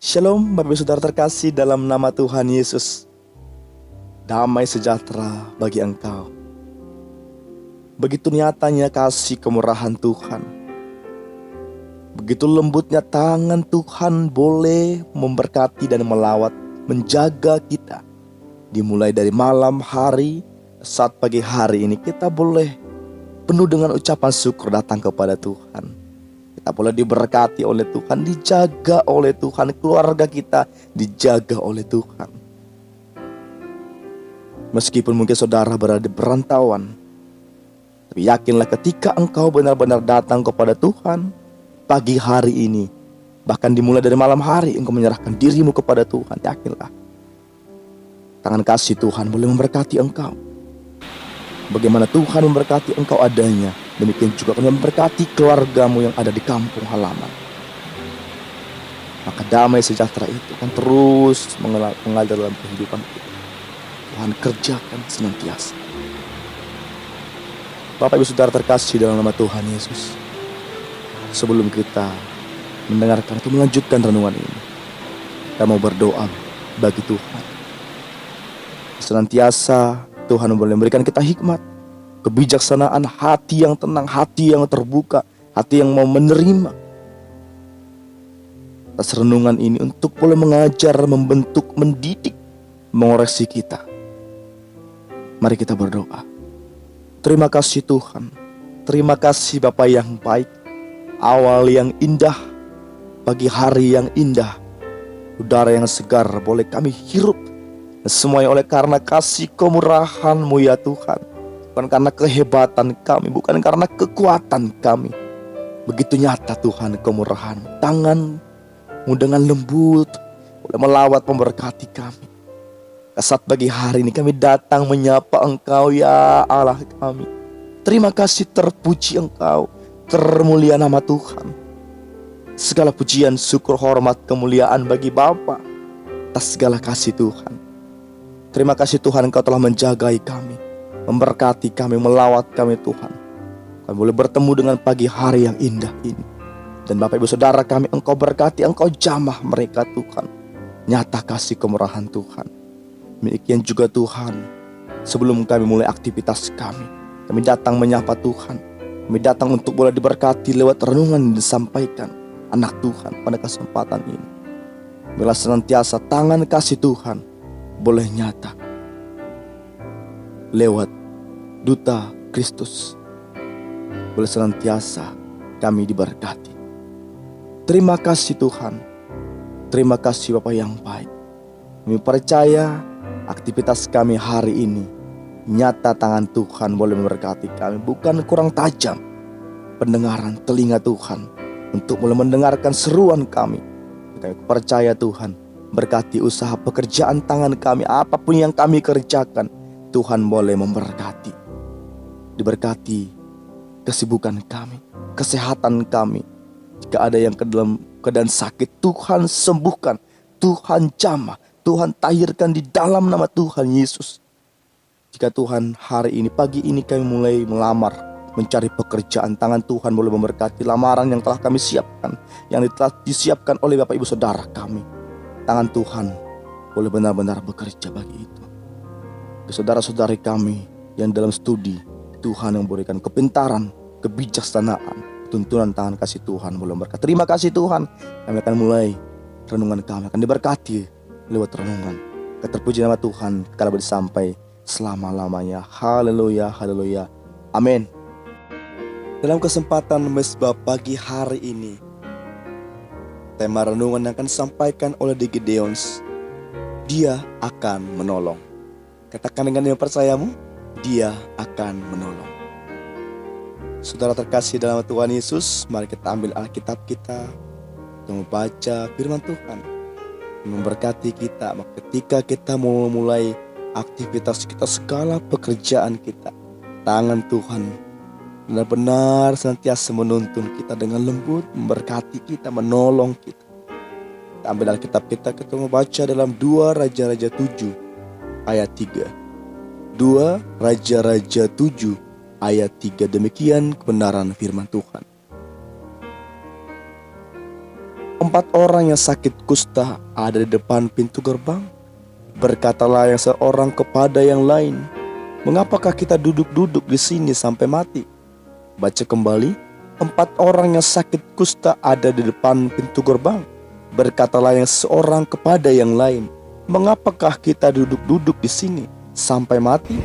Shalom Bapak Ibu Saudara terkasih dalam nama Tuhan Yesus. Damai sejahtera bagi engkau. Begitu nyatanya kasih kemurahan Tuhan. Begitu lembutnya tangan Tuhan boleh memberkati dan melawat, menjaga kita. Dimulai dari malam hari, saat pagi hari ini kita boleh penuh dengan ucapan syukur datang kepada Tuhan. Kita boleh diberkati oleh Tuhan, dijaga oleh Tuhan, keluarga kita dijaga oleh Tuhan. Meskipun mungkin saudara berada di perantauan, tapi yakinlah ketika engkau benar-benar datang kepada Tuhan pagi hari ini, bahkan dimulai dari malam hari engkau menyerahkan dirimu kepada Tuhan, yakinlah tangan kasih Tuhan boleh memberkati engkau. Bagaimana Tuhan memberkati engkau adanya, demikian juga akan memberkati keluargamu yang ada di kampung halaman. Maka damai sejahtera itu akan terus mengalir dalam kehidupan kita. Tuhan kerjakan senantiasa. Bapak Ibu Saudara terkasih dalam nama Tuhan Yesus, sebelum kita mendengarkan atau melanjutkan renungan ini, kita mau berdoa bagi Tuhan. Senantiasa Tuhan boleh memberikan kita hikmat, kebijaksanaan, hati yang tenang, hati yang terbuka, hati yang mau menerima atas renungan ini untuk boleh mengajar, membentuk, mendidik, mengoreksi kita. Mari kita berdoa. Terima kasih Tuhan, terima kasih Bapa yang baik, awal yang indah, pagi hari yang indah, udara yang segar boleh kami hirup. Semuanya oleh karena kasih kemurahan-Mu ya Tuhan. Bukan karena kehebatan kami, bukan karena kekuatan kami. Begitu nyata Tuhan kemurahan, tangan-Mu dengan lembut boleh melawat memberkati kami. Saat pagi hari ini kami datang menyapa Engkau ya Allah kami. Terima kasih, terpuji Engkau, termulia nama Tuhan. Segala pujian, syukur, hormat, kemuliaan bagi Bapa atas segala kasih Tuhan. Terima kasih Tuhan, Engkau telah menjagai kami, memberkati kami, melawat kami Tuhan. Kami boleh bertemu dengan pagi hari yang indah ini. Dan Bapak Ibu Saudara kami, Engkau berkati, Engkau jamah mereka Tuhan. Nyata kasih kemurahan Tuhan. Demikian juga Tuhan, sebelum kami mulai aktivitas kami datang menyapa Tuhan. Kami datang untuk boleh diberkati lewat renungan yang disampaikan anak Tuhan pada kesempatan ini. Bila senantiasa tangan kasih Tuhan boleh nyata lewat duta Kristus, boleh senantiasa kami diberkati. Terima kasih Tuhan, terima kasih Bapa yang baik. Kami percaya aktivitas kami hari ini nyata tangan Tuhan boleh memberkati kami, bukan kurang tajam pendengaran telinga Tuhan untuk boleh mendengarkan seruan kami. Kami percaya Tuhan, berkati usaha pekerjaan tangan kami, apapun yang kami kerjakan, Tuhan boleh memberkati. Diberkati kesibukan kami, kesehatan kami. Jika ada yang dalam keadaan sakit, Tuhan sembuhkan, Tuhan jamah, Tuhan tahirkan di dalam nama Tuhan Yesus. Jika Tuhan hari ini, pagi ini kami mulai melamar, mencari pekerjaan, tangan Tuhan boleh memberkati lamaran yang telah kami siapkan, yang telah disiapkan oleh Bapak Ibu Saudara kami. Tangan Tuhan boleh benar-benar bekerja bagi itu. Saudara-saudari kami yang dalam studi, Tuhan yang memberikan kepintaran, kebijaksanaan, tuntunan tangan kasih Tuhan boleh berkat. Terima kasih Tuhan. Kami akan mulai renungan kami, akan diberkati lewat renungan. Terpuji nama Tuhan kala boleh sampai selama-lamanya. Haleluya, haleluya, amin. Dalam kesempatan mesbah pagi hari ini, tema renungan yang akan disampaikan oleh D. Gideons, Dia akan menolong. Katakan dengan yang percayamu, Dia akan menolong. Saudara terkasih dalam Tuhan Yesus, mari kita ambil Alkitab kita untuk membaca firman Tuhan, memberkati kita. Maka ketika kita mau memulai aktivitas kita, segala pekerjaan kita, tangan Tuhan benar-benar senantiasa menuntun kita dengan lembut, memberkati kita, menolong kita. Kita ambil Alkitab kita membaca dalam 2 Raja-Raja 7 ayat 3. 2 Raja-Raja 7 ayat 3. Demikian kebenaran firman Tuhan. 4 orang yang sakit kusta ada di depan pintu gerbang. Berkatalah yang seorang kepada yang lain, "Mengapakah kita duduk-duduk di sini sampai mati?" Baca kembali, 4 orang yang sakit kusta ada di depan pintu gerbang. Berkatalah yang seorang kepada yang lain, "Mengapakah kita duduk-duduk di sini sampai mati?"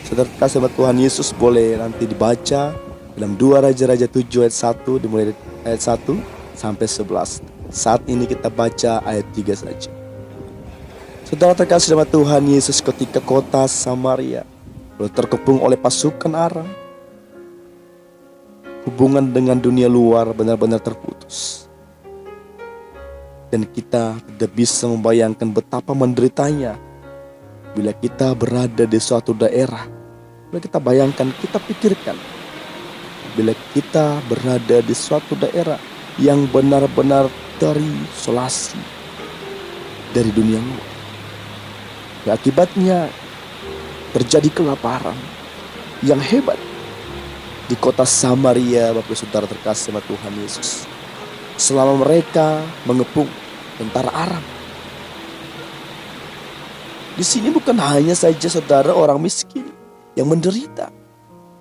Saudara kasih Tuhan Yesus, boleh nanti dibaca dalam 2 Raja-Raja 7 ayat 1, dimulai dari ayat 1 sampai 11. Saat ini kita baca ayat 3 saja. Saudara terkasih dalam Tuhan Yesus, ketika kota Samaria terkepung oleh pasukan Aram, hubungan dengan dunia luar benar-benar terputus. Dan kita tidak bisa membayangkan betapa menderitanya bila kita berada di suatu daerah. Bila kita bayangkan, kita pikirkan, bila kita berada di suatu daerah yang benar-benar terisolasi dari dunia luar. Akibatnya terjadi kelaparan yang hebat di kota Samaria, Bapak Saudara terkasih sama Tuhan Yesus. Selama mereka mengepung tentara Aram. Di sini bukan hanya saja saudara orang miskin yang menderita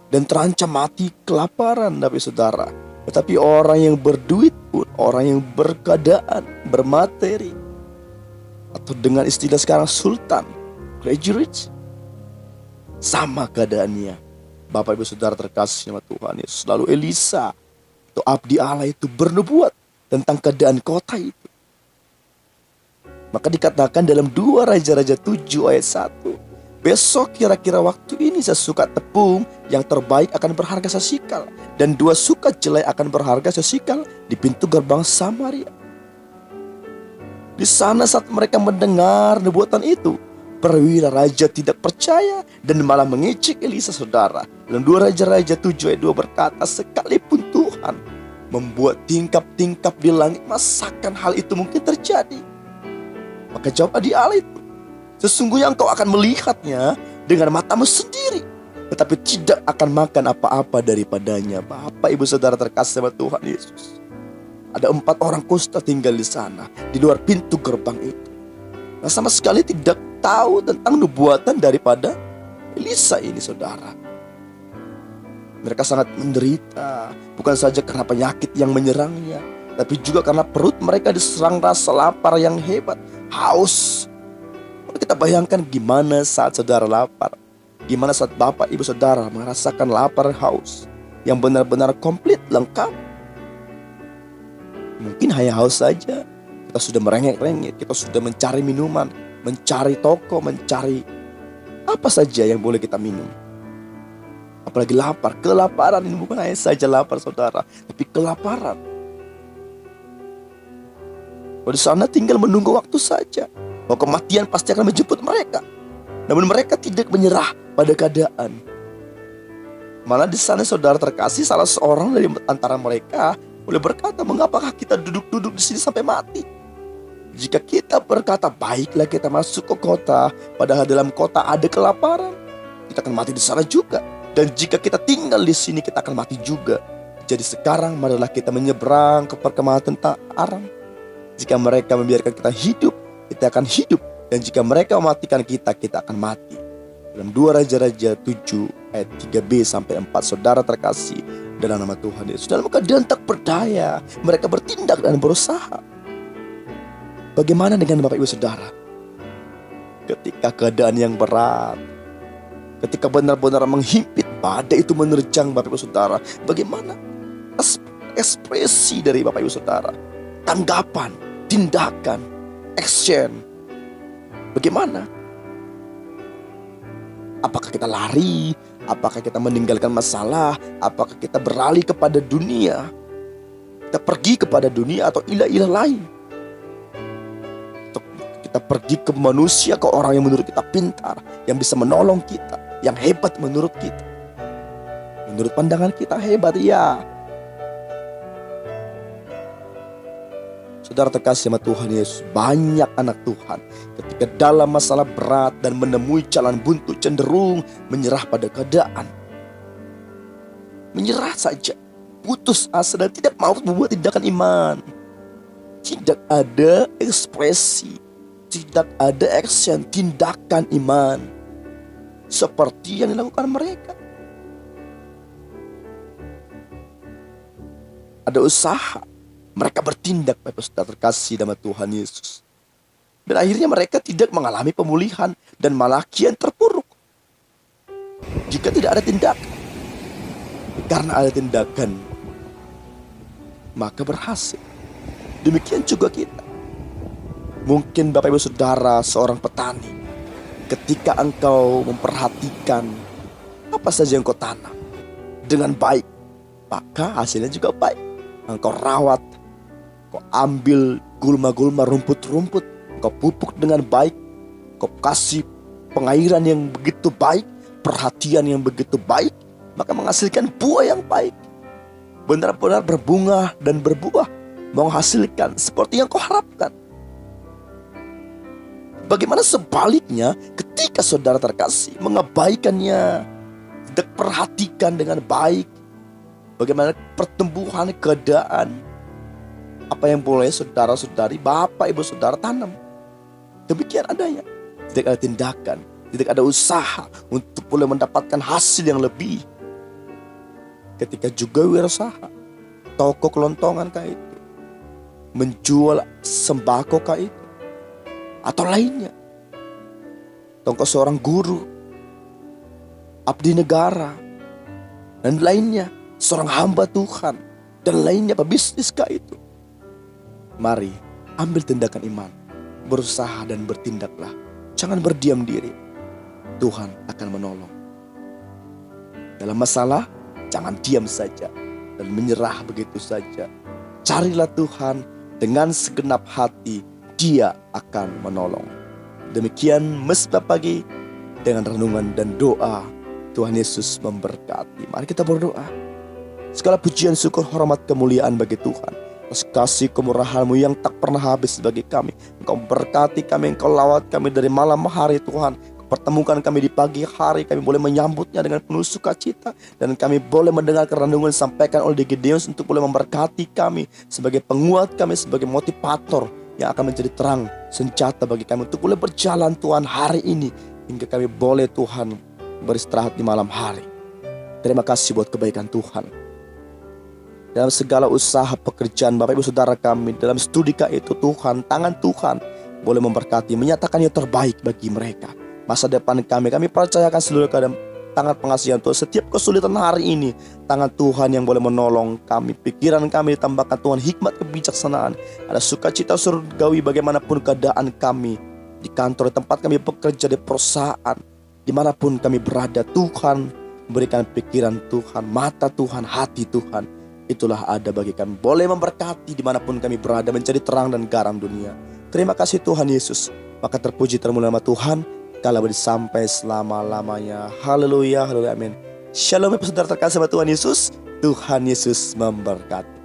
dan terancam mati kelaparan, Bapak Saudara, tetapi orang yang berduit pun, orang yang berkeadaan, bermateri, atau dengan istilah sekarang sultan, crazy rich, sama keadaannya. Bapak Ibu Saudara terkasih sama Tuhan Yesus. Lalu Elisa atau abdi Allah itu bernubuat tentang keadaan kota itu. Maka dikatakan dalam 2 Raja-Raja 7 ayat 1, "Besok kira-kira waktu ini sesukat tepung yang terbaik akan berharga sesikal, dan 2 sukat jelai akan berharga sesikal di pintu gerbang Samaria." Di sana saat mereka mendengar nubuatan itu, perwira raja tidak percaya dan malah mengejek Elisa, saudara. Dalam 2 Raja-Raja 7 ayat 2 berkata, "Sekalipun Tuhan membuat tingkap-tingkap di langit, masakan hal itu mungkin terjadi?" Maka jawab abdi Allah itu, "Sesungguhnya engkau akan melihatnya dengan matamu sendiri, tetapi tidak akan makan apa-apa daripadanya." Bapak Ibu Saudara terkasih sama Tuhan Yesus, ada 4 orang kusta tinggal di sana, di luar pintu gerbang itu. Nah, sama sekali tidak tahu tentang nubuatan daripada Elisa ini, saudara. Mereka sangat menderita, bukan saja karena penyakit yang menyerangnya, tapi juga karena perut mereka diserang rasa lapar yang hebat, haus. Kita bayangkan gimana saat saudara lapar, gimana saat Bapak Ibu Saudara merasakan lapar, haus yang benar-benar komplit, lengkap. Mungkin hanya haus saja, kita sudah merengek-rengek, kita sudah mencari minuman, mencari toko, mencari apa saja yang boleh kita minum. Apalagi lapar, kelaparan ini bukan hanya saja lapar, saudara, tapi kelaparan. Di sana tinggal menunggu waktu saja, bahwa kematian pasti akan menjemput mereka. Namun mereka tidak menyerah pada keadaan. Malah di sana, saudara terkasih, salah seorang dari antara mereka boleh berkata, "Mengapakah kita duduk-duduk di sini sampai mati? Jika kita berkata, baiklah kita masuk ke kota, padahal dalam kota ada kelaparan, kita akan mati di sana juga. Dan jika kita tinggal di sini, kita akan mati juga. Jadi sekarang marilah kita menyeberang ke perkemahan tentara Aram. Jika mereka membiarkan kita hidup, kita akan hidup. Dan jika mereka mematikan kita, kita akan mati." Dalam 2 Raja-Raja 7 ayat 3b sampai 4, saudara terkasih dalam nama Tuhan Yesus. Dalam keadaan tak berdaya, mereka bertindak dan berusaha. Bagaimana dengan Bapak Ibu Saudara? Ketika keadaan yang berat, ketika benar-benar menghimpit, badai itu menerjang Bapak Ibu Saudara, bagaimana ekspresi dari Bapak Ibu Saudara? Tanggapan, tindakan, action. Bagaimana? Apakah kita lari? Apakah kita meninggalkan masalah? Apakah kita beralih kepada dunia? Kita pergi kepada dunia atau ilah-ilah lain? Atau kita pergi ke manusia, ke orang yang menurut kita pintar, yang bisa menolong kita, yang hebat menurut kita. Menurut pandangan kita hebat, ya. Saudara terkasih sama Tuhan Yesus, banyak anak Tuhan ketika dalam masalah berat dan menemui jalan buntu cenderung menyerah pada keadaan. Menyerah saja, putus asa dan tidak mau membuat tindakan iman. tidak ada ekspresi, tidak ada action, tindakan iman seperti yang dilakukan mereka. Ada usaha, mereka bertindak, Bapak Saudara terkasih dalam Tuhan Yesus. Dan akhirnya mereka tidak mengalami pemulihan dan malah kian terpuruk jika tidak ada tindakan. Karena ada tindakan, maka berhasil. Demikian juga kita. Mungkin Bapak Ibu Saudara seorang petani, ketika engkau memperhatikan apa saja yang kau tanam dengan baik, maka hasilnya juga baik. Engkau rawat, kau ambil gulma-gulma rumput-rumput, kau pupuk dengan baik, kau kasih pengairan yang begitu baik, perhatian yang begitu baik, maka menghasilkan buah yang baik. Benar-benar berbunga dan berbuah, menghasilkan seperti yang kau harapkan. Bagaimana sebaliknya ketika saudara terkasih mengabaikannya, tidak perhatikan dengan baik, bagaimana pertumbuhan keadaan, apa yang boleh saudara-saudari, bapak ibu saudara tanam, demikian adanya. Tidak ada tindakan, tidak ada usaha untuk boleh mendapatkan hasil yang lebih. Ketika juga wirausaha, toko kelontongan kah itu, menjual sembako kah itu, atau lainnya, toko seorang guru, abdi negara, dan lainnya, seorang hamba Tuhan, dan lainnya, pebisnis kah itu. Mari ambil tindakan iman, berusaha dan bertindaklah. Jangan berdiam diri. Tuhan akan menolong. Dalam masalah, jangan diam saja dan menyerah begitu saja. Carilah Tuhan dengan segenap hati, Dia akan menolong. Demikian Mesbah Pagi dengan renungan dan doa. Tuhan Yesus memberkati. Mari kita berdoa. Segala pujian, syukur, hormat, kemuliaan bagi Tuhan. Atas kasih kemurahan-Mu yang tak pernah habis bagi kami. Engkau berkati kami, Engkau lawat kami dari malam hari Tuhan. Pertemukan kami di pagi hari, kami boleh menyambutnya dengan penuh sukacita. Dan kami boleh mendengar renungan disampaikan oleh Gideon untuk boleh memberkati kami sebagai penguat kami, sebagai motivator yang akan menjadi terang senjata bagi kami untuk boleh berjalan Tuhan hari ini, hingga kami boleh Tuhan beristirahat di malam hari. Terima kasih buat kebaikan Tuhan. Dalam segala usaha pekerjaan Bapak Ibu Saudara kami, dalam studi itu Tuhan, tangan Tuhan boleh memberkati, menyatakan yang terbaik bagi mereka. Masa depan kami percayakan seluruh keadaan tangan pengasihan Tuhan. Setiap kesulitan hari ini, tangan Tuhan yang boleh menolong kami. Pikiran kami ditambahkan Tuhan hikmat kebijaksanaan. Ada sukacita surgawi bagaimanapun keadaan kami, di kantor, di tempat kami bekerja, di perusahaan, dimanapun kami berada. Tuhan berikan pikiran Tuhan, mata Tuhan, hati Tuhan. Itulah ada bagi kami. Boleh memberkati dimanapun kami berada, menjadi terang dan garam dunia. Terima kasih Tuhan Yesus. Maka terpuji termulia nama Tuhan, kalau boleh sampai selama-lamanya. Haleluya, haleluya, amin. Shalom Saudara terkasih sama Tuhan Yesus. Tuhan Yesus memberkati.